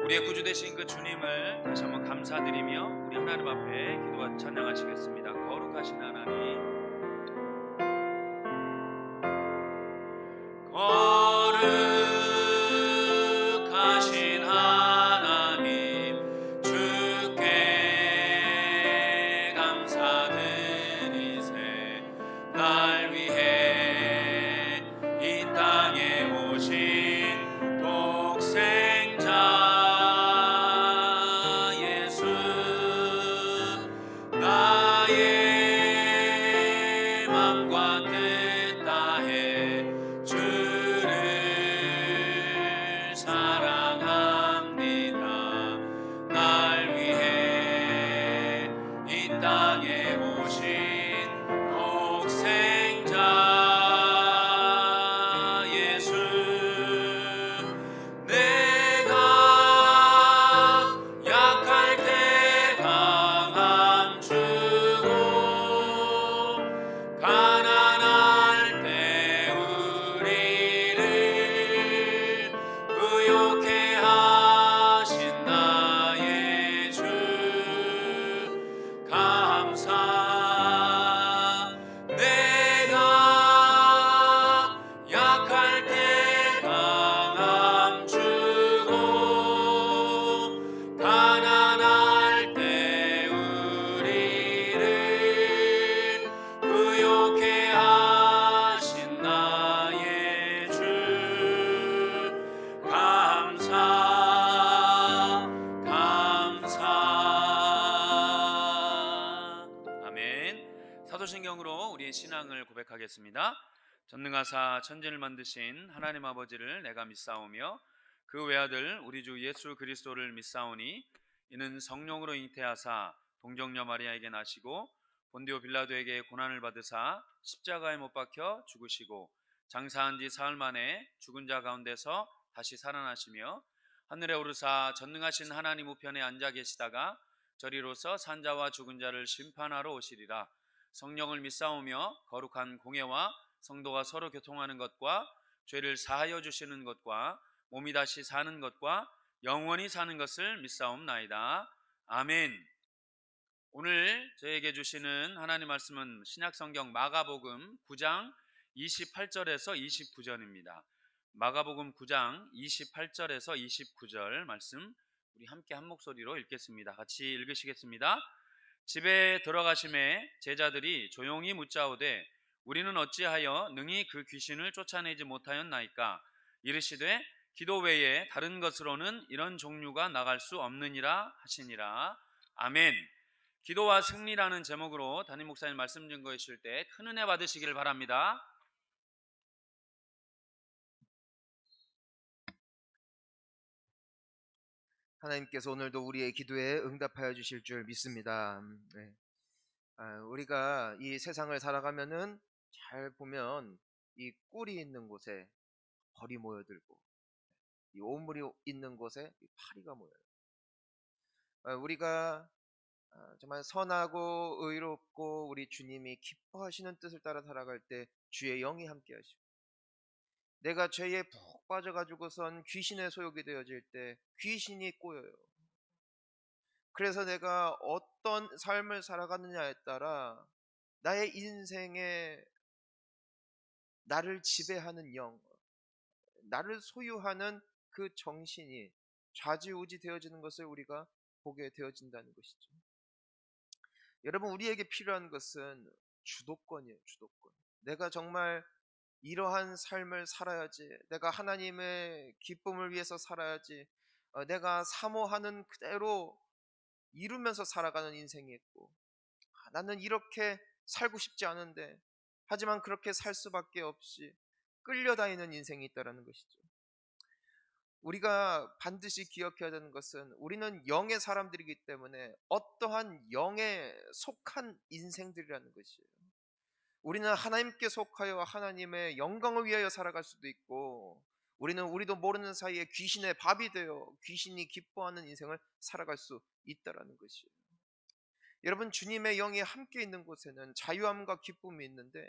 우리의 구주 되신 그 주님을 다시 한번 감사드리며 우리 하나님 앞에 기도와 찬양하시겠습니다. 거룩하신 하나님, 거룩하신 하나님, 주께 감사드리세. 날 위해 이 땅에 오신 독생자 예수, 나의 맘과 뜻 다해 주를 사랑합니다. 날 위해 이 땅에 오신 독생자 예수, 내가 약할 때 강함 주고 가난할 때 우리를 부욕해 하신 나의 주 감사. 내가 약할 때 강함 주고 가난할 때 우리를 부욕해 하신 나의 주 감사 감사. 아멘. 사도신경으로 우리의 신앙을 고백하겠습니다. 전능하사 천지를 만드신 하나님 아버지를 내가 믿사오며 그 외아들 우리 주 예수 그리스도를 믿사오니 이는 성령으로 잉태하사 동정녀 마리아에게 나시고 본디오 빌라도에게 고난을 받으사 십자가에 못 박혀 죽으시고 장사한 지 사흘 만에 죽은 자 가운데서 다시 살아나시며 하늘에 오르사 전능하신 하나님 우편에 앉아 계시다가 저리로서 산자와 죽은 자를 심판하러 오시리라. 성령을 믿사오며 거룩한 공예와 성도가 서로 교통하는 것과 죄를 사하여 주시는 것과 몸이 다시 사는 것과 영원히 사는 것을 믿사옵나이다. 아멘. 오늘 저에게 주시는 하나님 말씀은 신약성경 마가복음 9장 28절에서 29절입니다. 마가복음 9장 28절에서 29절 말씀 우리 함께 한 목소리로 읽겠습니다. 같이 읽으시겠습니다. 집에 들어가심에 제자들이 조용히 묻자오되 우리는 어찌하여 능히 그 귀신을 쫓아내지 못하였나이까? 이르시되 기도 외에 다른 것으로는 이런 종류가 나갈 수 없느니라 하시니라. 아멘. 기도와 승리라는 제목으로 담임 목사님 말씀 증거해 주실 때 큰 은혜 받으시기를 바랍니다. 하나님께서 오늘도 우리의 기도에 응답하여 주실 줄 믿습니다. 네. 우리가 이 세상을 살아가면은 잘 보면 이 꿀이 있는 곳에 벌이 모여들고 이 오물이 있는 곳에 이 파리가 모여요. 우리가 정말 선하고 의롭고 우리 주님이 기뻐하시는 뜻을 따라 살아갈 때 주의 영이 함께 하시고, 내가 죄에 푹 빠져가지고선 귀신의 소욕이 되어질 때 귀신이 꼬여요. 그래서 내가 어떤 삶을 살아가느냐에 따라 나의 인생에 나를 지배하는 영, 나를 소유하는 그 정신이 좌지우지 되어지는 것을 우리가 보게 되어진다는 것이죠. 여러분, 우리에게 필요한 것은 주도권이에요. 주도권. 내가 정말 이러한 삶을 살아야지, 내가 하나님의 기쁨을 위해서 살아야지, 내가 사모하는 그대로 이루면서 살아가는 인생이 있고, 나는 이렇게 살고 싶지 않은데 하지만 그렇게 살 수밖에 없이 끌려다니는 인생이 있다는 것이죠. 우리가 반드시 기억해야 되는 것은 우리는 영의 사람들이기 때문에 어떠한 영에 속한 인생들이라는 것이에요. 우리는 하나님께 속하여 하나님의 영광을 위하여 살아갈 수도 있고, 우리도 모르는 사이에 귀신의 밥이 되어 귀신이 기뻐하는 인생을 살아갈 수 있다는 것이에요. 여러분, 주님의 영이 함께 있는 곳에는 자유함과 기쁨이 있는데,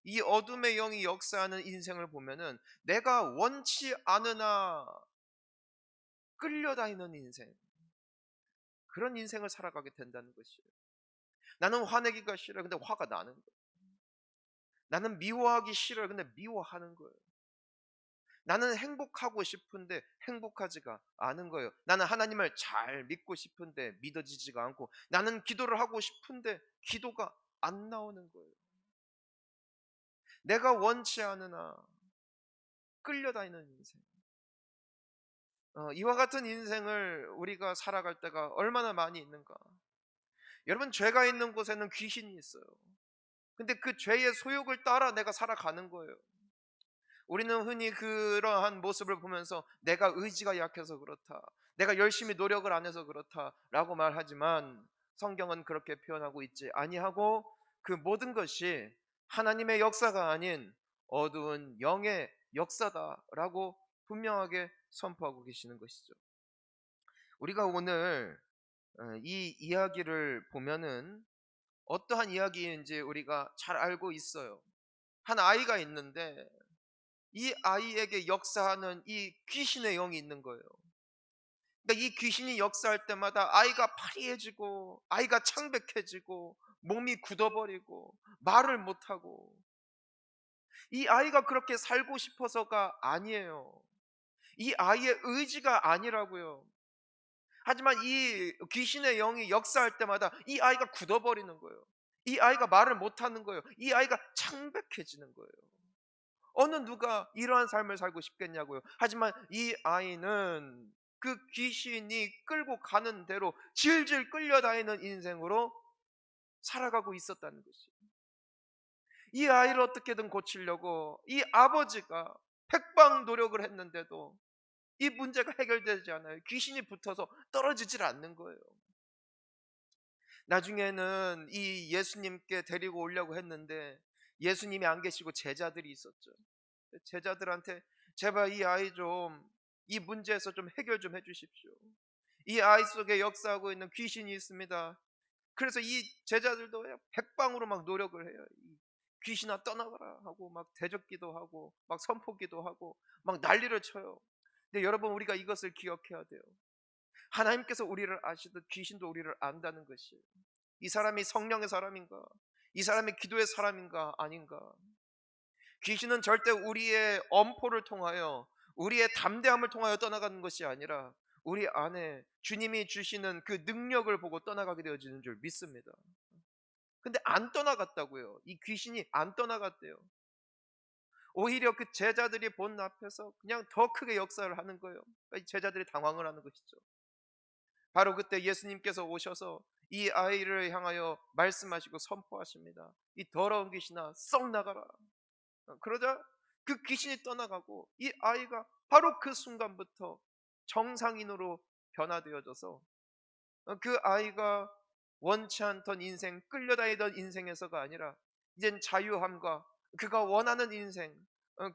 이 어둠의 영이 역사하는 인생을 보면은 내가 원치 않으나 끌려다니는 인생, 그런 인생을 살아가게 된다는 것이에요. 나는 화내기가 싫어요. 근데 화가 나는 거예요. 나는 미워하기 싫어요. 근데 미워하는 거예요. 나는 행복하고 싶은데 행복하지가 않은 거예요. 나는 하나님을 잘 믿고 싶은데 믿어지지가 않고, 나는 기도를 하고 싶은데 기도가 안 나오는 거예요. 내가 원치 않으나 끌려다니는 인생. 이와 같은 인생을 우리가 살아갈 때가 얼마나 많이 있는가. 여러분, 죄가 있는 곳에는 귀신이 있어요. 근데 그 죄의 소욕을 따라 내가 살아가는 거예요. 우리는 흔히 그러한 모습을 보면서 내가 의지가 약해서 그렇다, 내가 열심히 노력을 안 해서 그렇다라고 말하지만, 성경은 그렇게 표현하고 있지 아니하고 그 모든 것이 하나님의 역사가 아닌 어두운 영의 역사다라고 분명하게 선포하고 계시는 것이죠. 우리가 오늘 이 이야기를 보면은 어떠한 이야기인지 우리가 잘 알고 있어요. 한 아이가 있는데 이 아이에게 역사하는 이 귀신의 영이 있는 거예요. 그러니까 이 귀신이 역사할 때마다 아이가 파리해지고, 아이가 창백해지고, 몸이 굳어버리고, 말을 못하고. 이 아이가 그렇게 살고 싶어서가 아니에요. 이 아이의 의지가 아니라고요. 하지만 이 귀신의 영이 역사할 때마다 이 아이가 굳어버리는 거예요. 이 아이가 말을 못하는 거예요. 이 아이가 창백해지는 거예요. 어느 누가 이러한 삶을 살고 싶겠냐고요. 하지만 이 아이는 그 귀신이 끌고 가는 대로 질질 끌려다니는 인생으로 살아가고 있었다는 것이에요. 이 아이를 어떻게든 고치려고 이 아버지가 백방 노력을 했는데도 이 문제가 해결되지 않아요. 귀신이 붙어서 떨어지질 않는 거예요. 나중에는 이 예수님께 데리고 오려고 했는데 예수님이 안 계시고 제자들이 있었죠. 제자들한테 제발 이 아이 좀, 이 문제에서 좀 해결 좀 해주십시오. 이 아이 속에 역사하고 있는 귀신이 있습니다. 그래서 이 제자들도 백방으로 막 노력을 해요. 이 귀신아 떠나가라 하고 막 대적기도 하고 막 선포기도 하고 막 난리를 쳐요. 근데 여러분, 우리가 이것을 기억해야 돼요. 하나님께서 우리를 아시듯 귀신도 우리를 안다는 것이에요. 이 사람이 성령의 사람인가? 이 사람이 기도의 사람인가 아닌가? 귀신은 절대 우리의 엄포를 통하여, 우리의 담대함을 통하여 떠나가는 것이 아니라 우리 안에 주님이 주시는 그 능력을 보고 떠나가게 되어지는 줄 믿습니다. 근데 안 떠나갔다고요. 이 귀신이 안 떠나갔대요. 오히려 그 제자들이 본 앞에서 그냥 더 크게 역사를 하는 거예요. 그러니까 이 제자들이 당황을 하는 것이죠. 바로 그때 예수님께서 오셔서 이 아이를 향하여 말씀하시고 선포하십니다. 이 더러운 귀신아 썩 나가라. 그러자 그 귀신이 떠나가고 이 아이가 바로 그 순간부터 정상인으로 변화되어져서 그 아이가 원치 않던 인생, 끌려다니던 인생에서가 아니라 이젠 자유함과 그가 원하는 인생,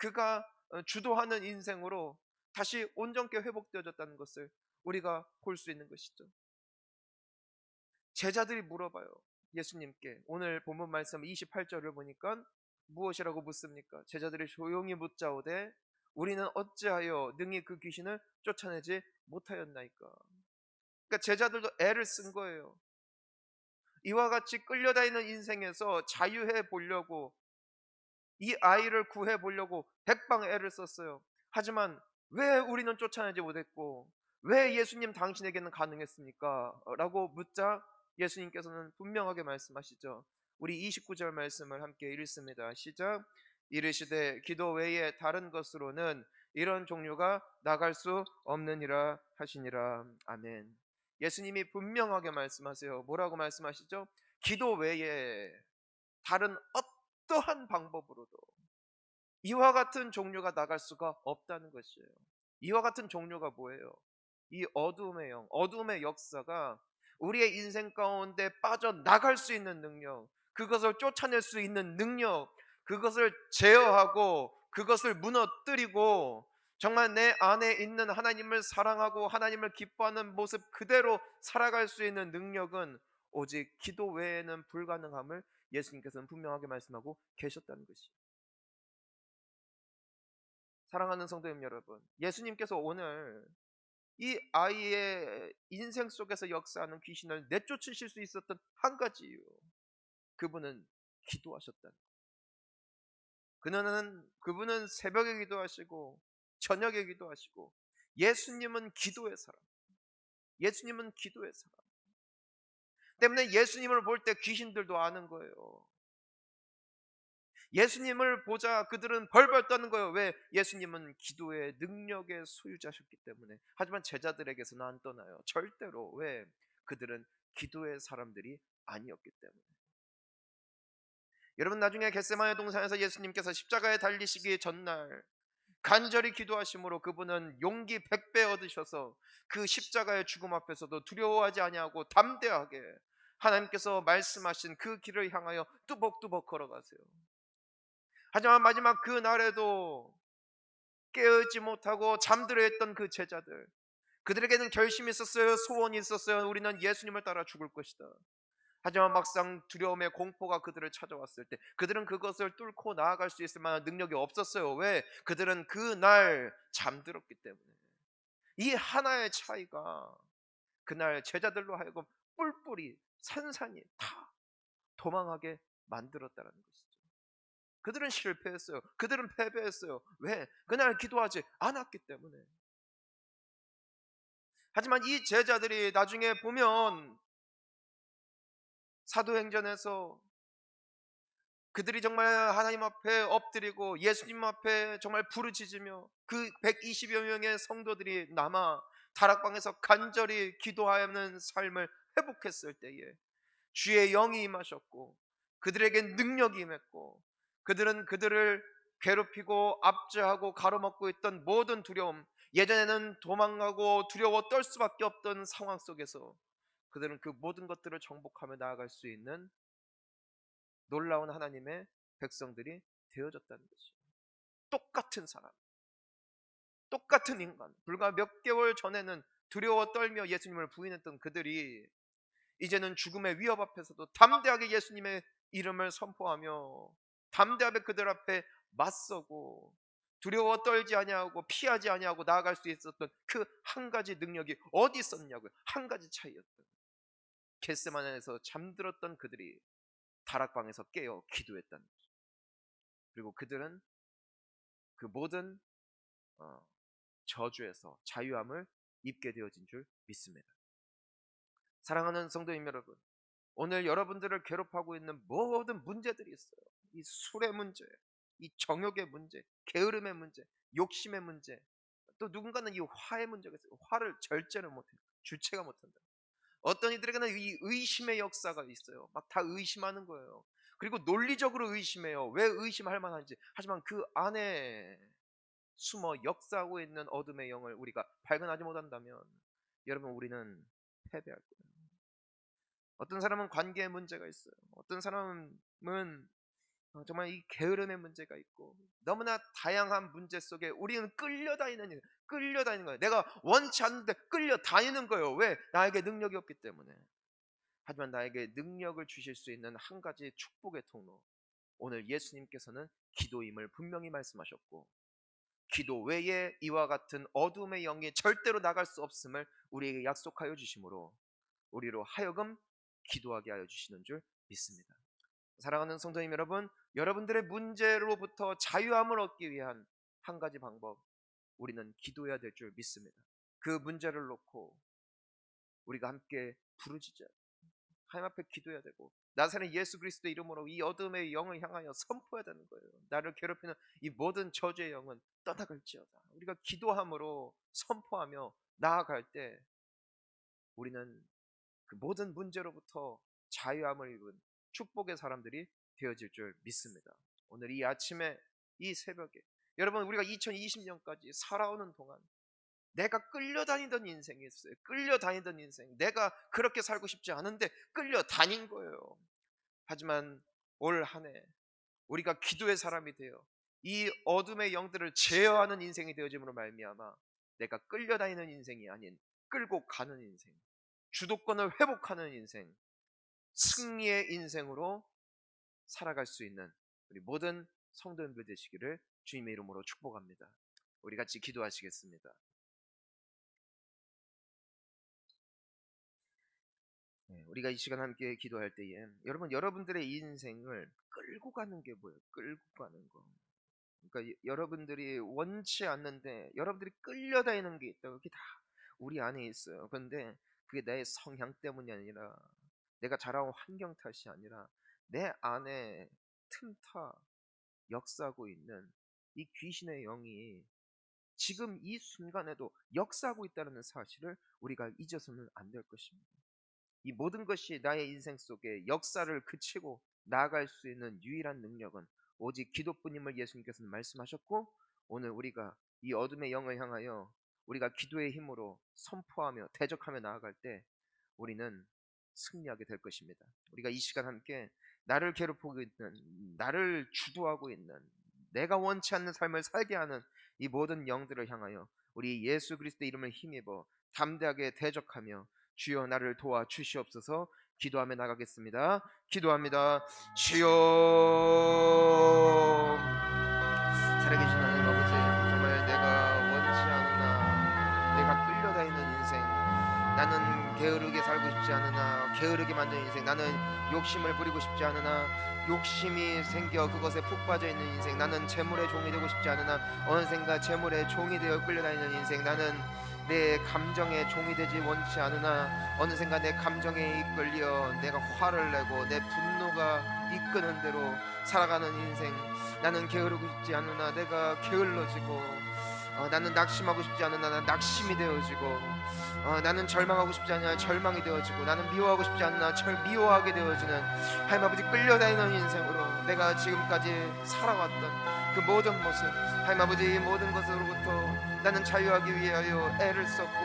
그가 주도하는 인생으로 다시 온전케 회복되어졌다는 것을 우리가 볼 수 있는 것이죠. 제자들이 물어봐요. 예수님께. 오늘 본문 말씀 28절을 보니까 무엇이라고 묻습니까? 제자들이 조용히 묻자오되 우리는 어찌하여 능히 그 귀신을 쫓아내지 못하였나이까. 그러니까 제자들도 애를 쓴 거예요. 이와 같이 끌려다니는 인생에서 자유해 보려고, 이 아이를 구해 보려고 백방 애를 썼어요. 하지만 왜 우리는 쫓아내지 못했고 왜 예수님 당신에게는 가능했습니까? 라고 묻자 예수님께서는 분명하게 말씀하시죠. 우리 29절 말씀을 함께 읽습니다. 시작. 이르시되 기도 외에 다른 것으로는 이런 종류가 나갈 수 없느니라 하시니라. 아멘. 예수님이 분명하게 말씀하세요. 뭐라고 말씀하시죠? 기도 외에 다른 어떠한 방법으로도 이와 같은 종류가 나갈 수가 없다는 것이에요. 이와 같은 종류가 뭐예요? 이 어둠의 영, 어둠의 역사가 우리의 인생 가운데 빠져나갈 수 있는 능력, 그것을 쫓아낼 수 있는 능력, 그것을 제어하고 그것을 무너뜨리고 정말 내 안에 있는 하나님을 사랑하고 하나님을 기뻐하는 모습 그대로 살아갈 수 있는 능력은 오직 기도 외에는 불가능함을 예수님께서는 분명하게 말씀하고 계셨다는 것이에요. 사랑하는 성도님 여러분, 예수님께서 오늘 이 아이의 인생 속에서 역사하는 귀신을 내쫓으실 수 있었던 한 가지 이유, 그분은 기도하셨다는 거예요. 그분은 새벽에 기도하시고 저녁에 기도하시고, 예수님은 기도의 사람, 예수님은 기도의 사람 때문에 예수님을 볼 때 귀신들도 아는 거예요. 예수님을 보자 그들은 벌벌 떠는 거예요. 왜? 예수님은 기도의 능력의 소유자셨기 때문에. 하지만 제자들에게서는 안 떠나요. 절대로. 왜? 그들은 기도의 사람들이 아니었기 때문에. 여러분, 나중에 겟세마네 동산에서 예수님께서 십자가에 달리시기 전날 간절히 기도하심으로 그분은 용기 100배 얻으셔서 그 십자가의 죽음 앞에서도 두려워하지 아니하고 담대하게 하나님께서 말씀하신 그 길을 향하여 뚜벅뚜벅 걸어가세요. 하지만 마지막 그 날에도 깨어있지 못하고 잠들어 있던 그 제자들, 그들에게는 결심이 있었어요. 소원이 있었어요. 우리는 예수님을 따라 죽을 것이다. 하지만 막상 두려움의 공포가 그들을 찾아왔을 때 그들은 그것을 뚫고 나아갈 수 있을 만한 능력이 없었어요. 왜? 그들은 그날 잠들었기 때문에. 이 하나의 차이가 그날 제자들로 하여금 뿔뿔이 산산이 다 도망하게 만들었다는 것이죠. 그들은 실패했어요. 그들은 패배했어요. 왜? 그날 기도하지 않았기 때문에. 하지만 이 제자들이 나중에 보면 사도행전에서 그들이 정말 하나님 앞에 엎드리고 예수님 앞에 정말 부르짖으며 그 120여 명의 성도들이 남아 다락방에서 간절히 기도하는 삶을 회복했을 때에 주의 영이 임하셨고 그들에게 능력이 임했고, 그들은 그들을 괴롭히고 압제하고 가로막고 있던 모든 두려움, 예전에는 도망가고 두려워 떨 수밖에 없던 상황 속에서 그들은 그 모든 것들을 정복하며 나아갈 수 있는 놀라운 하나님의 백성들이 되어졌다는 것이죠. 똑같은 사람, 똑같은 인간, 불과 몇 개월 전에는 두려워 떨며 예수님을 부인했던 그들이 이제는 죽음의 위협 앞에서도 담대하게 예수님의 이름을 선포하며 담대하게 그들 앞에 맞서고 두려워 떨지 아니하고 피하지 아니하고 나아갈 수 있었던 그 한 가지 능력이 어디 있었냐고요. 한 가지 차이였던, 겟세마네에서 잠들었던 그들이 다락방에서 깨어 기도했다는 거죠. 그리고 그들은 그 모든 저주에서 자유함을 입게 되어진 줄 믿습니다. 사랑하는 성도님 여러분, 오늘 여러분들을 괴롭하고 있는 모든 문제들이 있어요. 이 술의 문제, 이 정욕의 문제, 게으름의 문제, 욕심의 문제, 또 누군가는 이 화의 문제가 있어요. 화를 절제를 못해요. 주체가 못한다. 어떤 이들에게는 이 의심의 역사가 있어요. 막 다 의심하는 거예요. 그리고 논리적으로 의심해요. 왜 의심할 만한지. 하지만 그 안에 숨어 역사하고 있는 어둠의 영을 우리가 발견하지 못한다면 여러분, 우리는 패배할 거예요. 어떤 사람은 관계의 문제가 있어요. 어떤 사람은 정말 이 게으름의 문제가 있고, 너무나 다양한 문제 속에 우리는 끌려다니는 거예요. 내가 원치 않는데 끌려다니는 거예요. 왜? 나에게 능력이 없기 때문에. 하지만 나에게 능력을 주실 수 있는 한 가지 축복의 통로, 오늘 예수님께서는 기도임을 분명히 말씀하셨고, 기도 외에 이와 같은 어둠의 영이 절대로 나갈 수 없음을 우리에게 약속하여 주심으로 우리로 하여금 기도하게 하여 주시는 줄 믿습니다. 사랑하는 성도님 여러분, 여러분들의 문제로부터 자유함을 얻기 위한 한 가지 방법, 우리는 기도해야 될 줄 믿습니다. 그 문제를 놓고 우리가 함께 부르짖어야, 하나님 앞에 기도해야 되고, 나사렛 예수 그리스도의 이름으로 이 어둠의 영을 향하여 선포해야 되는 거예요. 나를 괴롭히는 이 모든 저주의 영은 떠나갈지어다. 우리가 기도함으로 선포하며 나아갈 때 우리는 그 모든 문제로부터 자유함을 입은 축복의 사람들이 되어질 줄 믿습니다. 오늘 이 아침에, 이 새벽에 여러분, 우리가 2020년까지 살아오는 동안 내가 끌려다니던 인생이 있어요. 끌려다니던 인생, 내가 그렇게 살고 싶지 않은데 끌려다닌 거예요. 하지만 올 한 해 우리가 기도의 사람이 되어 이 어둠의 영들을 제어하는 인생이 되어짐으로 말미암아 내가 끌려다니는 인생이 아닌 끌고 가는 인생, 주도권을 회복하는 인생, 승리의 인생으로 살아갈 수 있는 우리 모든 성도님들 되시기를 주님의 이름으로 축복합니다. 우리 같이 기도하시겠습니다. 우리가 이 시간 함께 기도할 때에 여러분, 여러분들의 인생을 끌고 가는 게 뭐예요? 끌고 가는 거. 그러니까 여러분들이 원치 않는데 여러분들이 끌려다니는 게 있다. 그게 다 우리 안에 있어요. 그런데 그게 내 성향 때문이 아니라, 내가 자라온 환경 탓이 아니라, 내 안에 틈타 역사하고 있는 이 귀신의 영이 지금 이 순간에도 역사하고 있다는 사실을 우리가 잊어서는 안 될 것입니다. 이 모든 것이 나의 인생 속에 역사를 그치고 나아갈 수 있는 유일한 능력은 오직 기도뿐임을 예수님께서는 말씀하셨고, 오늘 우리가 이 어둠의 영을 향하여 우리가 기도의 힘으로 선포하며 대적하며 나아갈 때 우리는 승리하게 될 것입니다. 우리가 이 시간 함께 나를 괴롭히고 있는, 나를 주도하고 있는, 내가 원치 않는 삶을 살게 하는 이 모든 영들을 향하여 우리 예수 그리스도의 이름을 힘입어 담대하게 대적하며 주여 나를 도와 주시옵소서 기도하며 나가겠습니다. 기도합니다. 주여, 살아계신 하나님 아버지, 정말 내가 원치 않으나 내가 끌려다니는 인생, 나는 게으르게 살고 싶지 않으나 게으르게 만드는 인생, 나는 욕심을 부리고 싶지 않으나 욕심이 생겨 그것에 푹 빠져 있는 인생, 나는 재물의 종이 되고 싶지 않으나 어느샌가 재물의 종이 되어 끌려다니는 인생, 나는 내 감정의 종이 되지 원치 않으나 어느샌가 내 감정에 이끌려 내가 화를 내고 내 분노가 이끄는 대로 살아가는 인생, 나는 게으르고 싶지 않으나 내가 게을러지고, 나는 낙심하고 싶지 않으나 난 낙심이 되어지고, 나는 절망하고 싶지 않으나 절망이 되어지고, 나는 미워하고 싶지 않으나 미워하게 되어지는 하나님 아버지 끌려다니는 인생으로 내가 지금까지 살아왔던 그 모든 모습, 하나님 아버지 이 모든 것으로부터 나는 자유하기 위하여 애를 썼고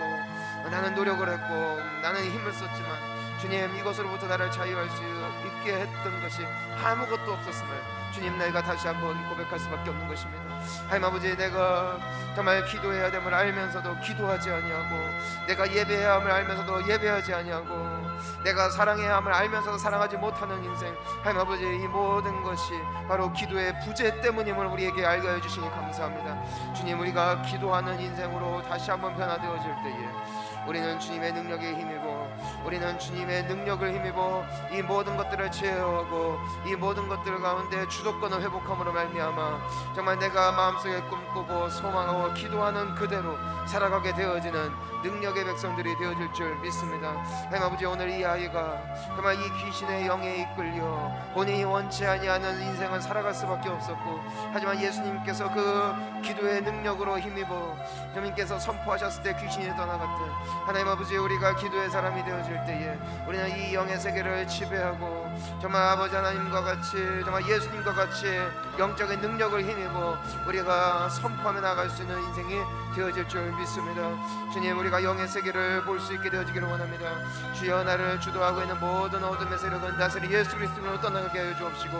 나는 노력을 했고 나는 힘을 썼지만 주님, 이것으로부터 나를 자유할 수 있게 했던 것이 아무것도 없었음을 주님, 내가 다시 한번 고백할 수밖에 없는 것입니다. 하나님 아버지, 내가 정말 기도해야 됨을 알면서도 기도하지 아니하고, 내가 예배해야 함을 알면서도 예배하지 아니하고, 내가 사랑해야 함을 알면서도 사랑하지 못하는 인생, 하나님 아버지 이 모든 것이 바로 기도의 부재 때문임을 우리에게 알게 해주시니 감사합니다. 주님, 우리가 기도하는 인생으로 다시 한번 변화되어질 때에 우리는 주님의 능력에 힘입어, 우리는 주님의 능력을 힘입어 이 모든 것들을 제어하고 이 모든 것들 가운데 주도권을 회복함으로 말미암아 정말 내가 마음속에 꿈꾸고 소망하고 기도하는 그대로 살아가게 되어지는 능력의 백성들이 되어질 줄 믿습니다. 하나님 아버지, 오늘 이 아이가 정말 이 귀신의 영에 이끌려 본인이 원치 아니하는 인생을 살아갈 수밖에 없었고, 하지만 예수님께서 그 기도의 능력으로 힘입어 주님께서 선포하셨을 때 귀신이 떠나갔듯, 하나님 아버지, 우리가 기도의 사람이 되어질 때에 우리는 이 영의 세계를 지배하고 정말 아버지 하나님과 같이, 정말 예수님과 같이 영적인 능력을 힘입어 우리가 선포하며 나갈 수 있는 인생이 되어질 줄 믿습니다. 주님, 우리가 영의 세계를 볼 수 있게 되어지기를 원합니다. 주여, 나를 주도하고 있는 모든 어둠의 세력은 다스리 예수 그리스도로 떠나가게 하여 주옵시고,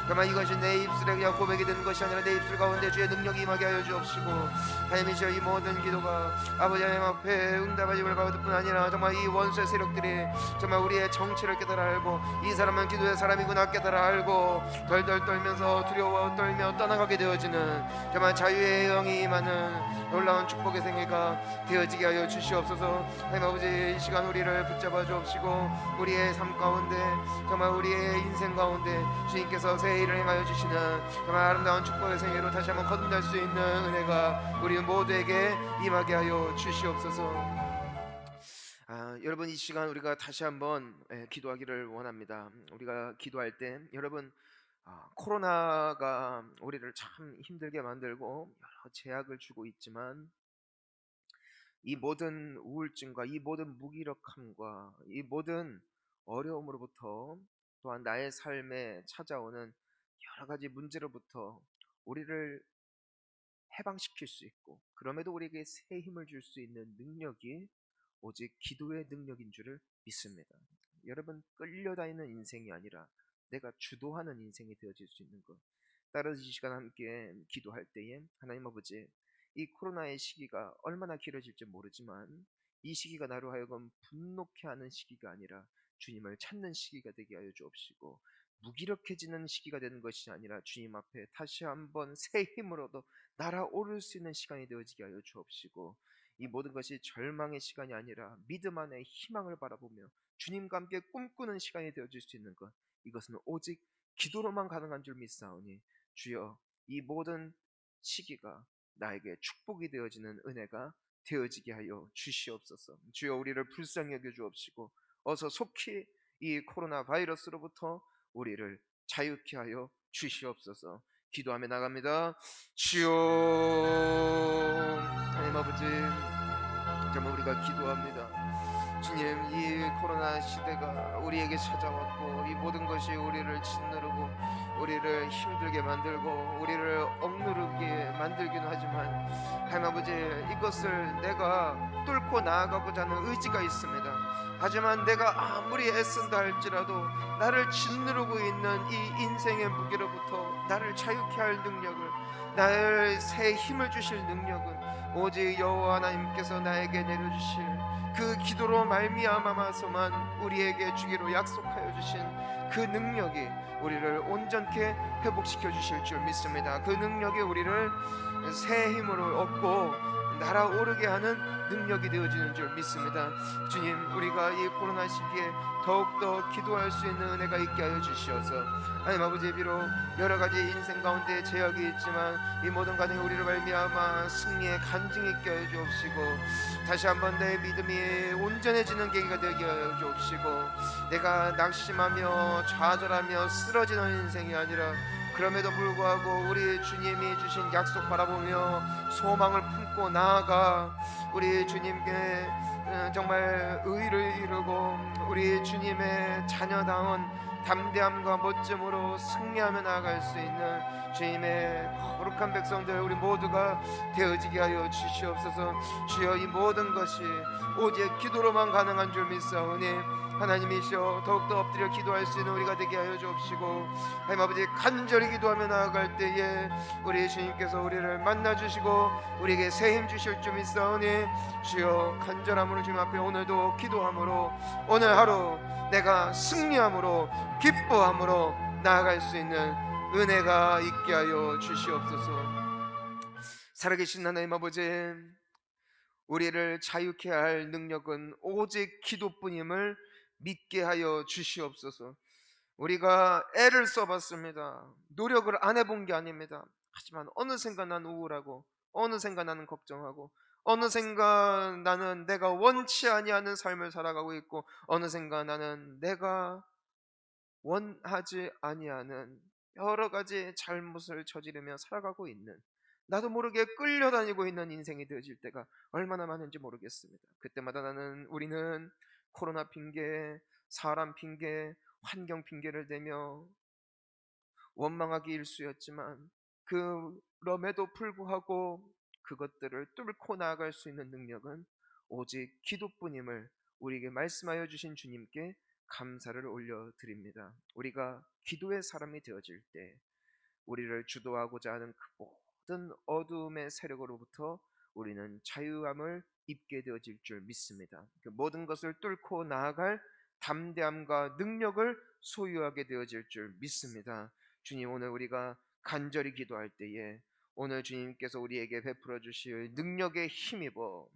정말 이것이 내 입술에 그냥 고백이 되는 것이 아니라 내 입술 가운데 주의 능력이 임하게 하여 주옵시고, 하나님이시여, 이 모든 기도가 아버지 하나님 앞에 응답하심을 받을 뿐 아니라 정말 이 원수의 세력들이 정말 우리의 정체를 깨달아 알고, 이 사람은 기도의 사람이구나 깨달아 알고 덜덜 떨면서 두려워 떨며 떠나가게 되어지는 정말 자유의 영이 임하는 놀라운 축복의 생애가 되어지게 하여 주시옵소서. 하나님 아버지, 이 시간 우리를 붙잡아 주옵시고, 우리의 삶 가운데 정말 우리의 인생 가운데 주님께서 새 일을 행하여 주시는 정말 아름다운 축복의 생애로 다시 한번 거듭날 수 있는 은혜가 우리 모두에게 임하게 하여 주시옵소서. 여러분, 이 시간 우리가 다시 한번 기도하기를 원합니다. 우리가 기도할 때 여러분, 코로나가 우리를 참 힘들게 만들고 여러 제약을 주고 있지만, 이 모든 우울증과 이 모든 무기력함과 이 모든 어려움으로부터, 또한 나의 삶에 찾아오는 여러 가지 문제로부터 우리를 해방시킬 수 있고, 그럼에도 우리에게 새 힘을 줄 수 있는 능력이 오직 기도의 능력인 줄을 믿습니다. 여러분, 끌려다니는 인생이 아니라 내가 주도하는 인생이 되어질 수 있는 것, 따라서 이 시간 함께 기도할 때에 하나님 아버지, 이 코로나의 시기가 얼마나 길어질지 모르지만 이 시기가 나로 하여금 분노케 하는 시기가 아니라 주님을 찾는 시기가 되게 하여 주옵시고, 무기력해지는 시기가 되는 것이 아니라 주님 앞에 다시 한번 새 힘으로도 날아오를 수 있는 시간이 되어지게 하여 주옵시고, 이 모든 것이 절망의 시간이 아니라 믿음 안에 희망을 바라보며 주님과 함께 꿈꾸는 시간이 되어질 수 있는 것, 이것은 오직 기도로만 가능한 줄 믿사오니 주여, 이 모든 시기가 나에게 축복이 되어지는 은혜가 되어지게 하여 주시옵소서. 주여, 우리를 불쌍히 여겨 주옵시고 어서 속히 이 코로나 바이러스로부터 우리를 자유케 하여 주시옵소서. 기도하며 나갑니다. 주여, 하나님 아버지, 정말 우리가 기도합니다. 주님, 이 코로나 시대가 우리에게 찾아왔고 이 모든 것이 우리를 짓누르고 우리를 힘들게 만들고 우리를 억누르게 만들긴 하지만 하나님 아버지, 이것을 내가 뚫고 나아가고자 하는 의지가 있습니다. 하지만 내가 아무리 애쓴다 할지라도 나를 짓누르고 있는 이 인생의 무게로부터 나를 자유케 할 능력을, 나를 새 힘을 주실 능력은 오직 여호와 하나님께서 나에게 내려주실 그 기도로 말미암아서만 우리에게 주기로 약속하여 주신 그 능력이 우리를 온전케 회복시켜 주실 줄 믿습니다. 그 능력이 우리를 새 힘으로 얻고 날아오르게 하는 능력이 되어지는 줄 믿습니다. 주님, 우리가 이 코로나 시기에 더욱더 기도할 수 있는 은혜가 있게 하여 주시어서 하나님 아버지, 비록 여러 가지 인생 가운데 제약이 있지만 이 모든 가정에 우리를 말미암아 승리의 간증이 있게 하여 주옵시고 다시 한번 내 믿음이 온전해지는 계기가 되게 하여 주옵시고 내가 낙심하며 좌절하며 쓰러지는 인생이 아니라 그럼에도 불구하고 우리 주님이 주신 약속 바라보며 소망을 품고 나아가 우리 주님께 정말 의를 이루고 우리 주님의 자녀다운 담대함과 멋짐으로 승리하며 나아갈 수 있는 주님의 거룩한 백성들 우리 모두가 되어지게 하여 주시옵소서. 주여, 이 모든 것이 오직 기도로만 가능한 줄 믿사오니 하나님이시여, 더욱더 엎드려 기도할 수 있는 우리가 되게 하여 주옵시고 하나님 아버지, 간절히 기도하며 나아갈 때에 우리 주님께서 우리를 만나주시고 우리에게 새 힘 주실 줄 믿사오니 주여, 간절함으로 주님 앞에 오늘도 기도함으로 오늘 하루 내가 승리함으로 기뻐함으로 나아갈 수 있는 은혜가 있게 하여 주시옵소서. 살아계신 하나님 아버지, 우리를 자유케 할 능력은 오직 기도뿐임을 믿게 하여 주시옵소서. 우리가 애를 써봤습니다. 노력을 안 해본 게 아닙니다. 하지만 어느샌가 난 우울하고 어느샌가 나는 걱정하고 어느샌가 나는 내가 원치 아니하는 삶을 살아가고 있고 어느샌가 나는 내가 원하지 아니하는 여러 가지 잘못을 저지르며 살아가고 있는, 나도 모르게 끌려다니고 있는 인생이 되어질 때가 얼마나 많은지 모르겠습니다. 그때마다 우리는 코로나 핑계, 사람 핑계, 환경 핑계를 대며 원망하기 일쑤였지만 그럼에도 불구하고 그것들을 뚫고 나아갈 수 있는 능력은 오직 기도뿐임을 우리에게 말씀하여 주신 주님께 감사를 올려드립니다. 우리가 기도의 사람이 되어질 때 우리를 주도하고자 하는 그 모든 어둠의 세력으로부터 우리는 자유함을 입게 되어질 줄 믿습니다. 그 모든 것을 뚫고 나아갈 담대함과 능력을 소유하게 되어질 줄 믿습니다. 주님, 오늘 우리가 간절히 기도할 때에 오늘 주님께서 우리에게 베풀어 주실 능력에 힘입어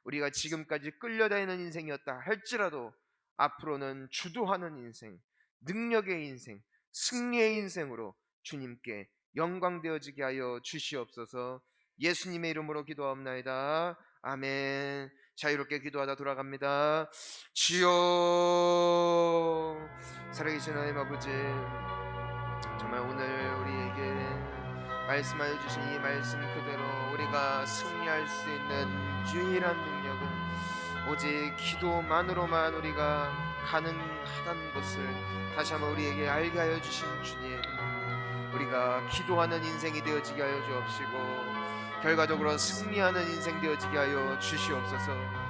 우리가 지금까지 끌려다니는 인생이었다 할지라도 앞으로는 주도하는 인생, 능력의 인생, 승리의 인생으로 주님께 영광되어지게 하여 주시옵소서. 예수님의 이름으로 기도하옵나이다. 아멘. 자유롭게 기도하다 돌아갑니다. 주여, 살아계신 하나님 아버지, 정말 오늘 우리에게 말씀하여 주신 이 말씀 그대로 우리가 승리할 수 있는 유일한 능력은 오직 기도만으로만 우리가 가능하다는 것을 다시 한번 우리에게 알게 하여 주신 주님, 우리가 기도하는 인생이 되어지게 하여 주옵시고 결과적으로 승리하는 인생 되어지게 하여 주시옵소서.